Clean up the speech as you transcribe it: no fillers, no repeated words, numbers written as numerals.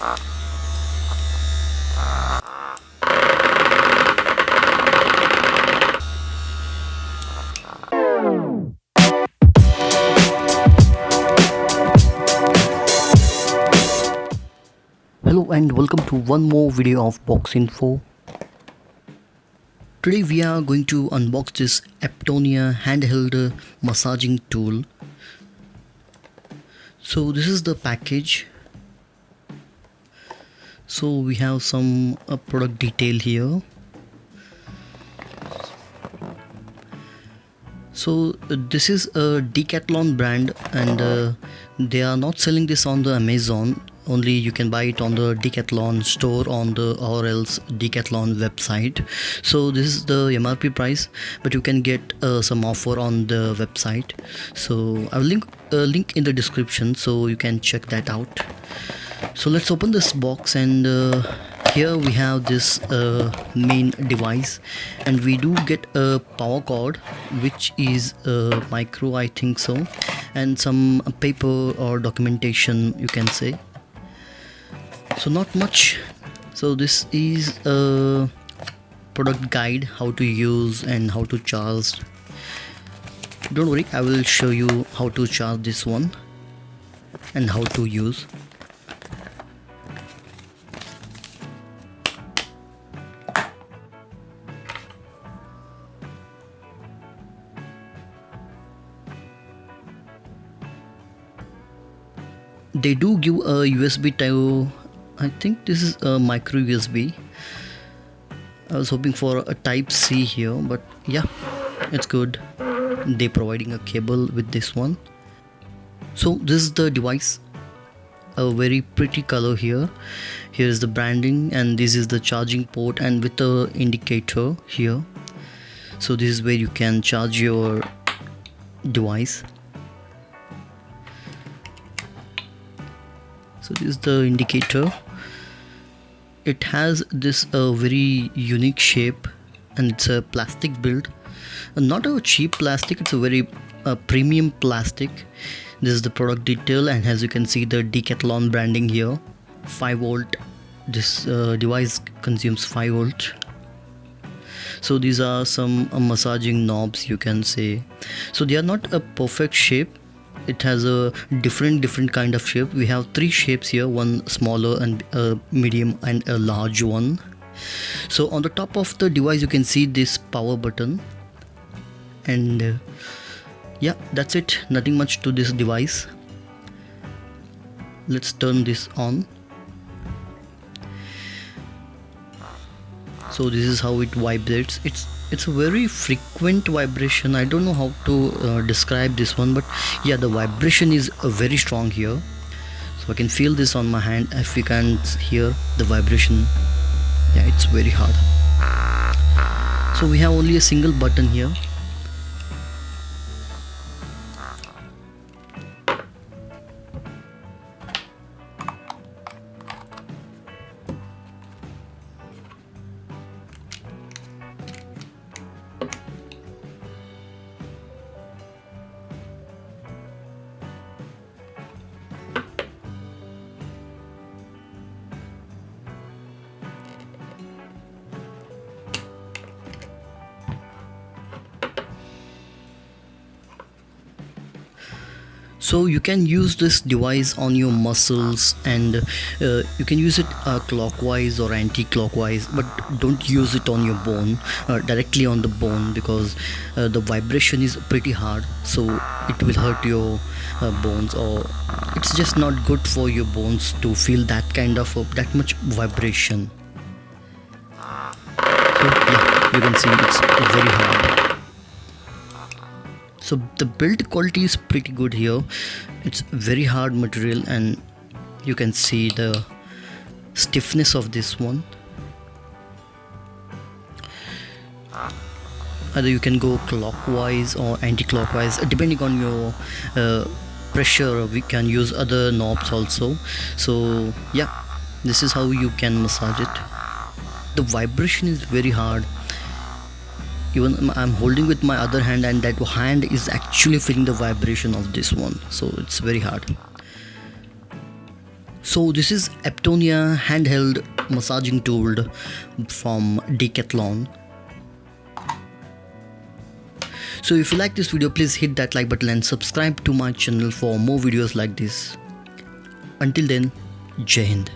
Hello and welcome to one more video of Box Info. Today we are going to unbox this Aptonia handheld massaging tool. So this is the package. So we have some product detail here. So this is a Decathlon brand, and they are not selling this on the Amazon. Only you can buy it on the Decathlon store on the or else Decathlon website. So this is the MRP price, but you can get some offer on the website. So I will link in the description so you can check that out. So let's open this box, and here we have this main device, and we do get a power cord which is micro, I think so, and some paper or documentation, you can say. So not much. So this is a product guide, how to use and how to charge. Don't worry, I will show you how to charge this one and how to use. They do give a USB type. I think this is a micro USB. I was hoping for a type C here, but yeah, it's good. They providing a cable with this one. So this is the device, a very pretty color here. Here is the branding, and this is the charging port, and with the indicator here. So this is where you can charge your device. So this is the indicator. It has this very unique shape, and it's a plastic build, not a cheap plastic, it's a very premium plastic. This is the product detail, and as you can see the Decathlon branding here. 5 volt, this device consumes 5 volt. So these are some massaging knobs, you can say. So they are not a perfect shape. It has a different kind of shape. We have 3 shapes here, one smaller and a medium and a large one. So on the top of the device you can see this power button, and yeah, that's it. Nothing much to this device. Let's turn this on. So this is how it vibrates. It's a very frequent vibration. I don't know how to describe this one, but yeah, the vibration is very strong here. So I can feel this on my hand. If you can hear the vibration, yeah, it's very hard. So we have only a single button here. So you can use this device on your muscles, and you can use it clockwise or anti-clockwise, but don't use it on your bone, directly on the bone, because the vibration is pretty hard, so it will hurt your bones, or it's just not good for your bones to feel that kind of that much vibration. So yeah, you can see it's very hard. So the build quality is pretty good here. It's very hard material, and you can see the stiffness of this one. Either you can go clockwise or anti-clockwise depending on your pressure. We can use other knobs also. So yeah, this is how you can massage it. The vibration is very hard. Even I'm holding with my other hand, and that hand is actually feeling the vibration of this one, so it's very hard. So this is Aptonia handheld massaging tool from Decathlon. So if you like this video, please hit that like button and subscribe to my channel for more videos like this. Until then, Jai Hind.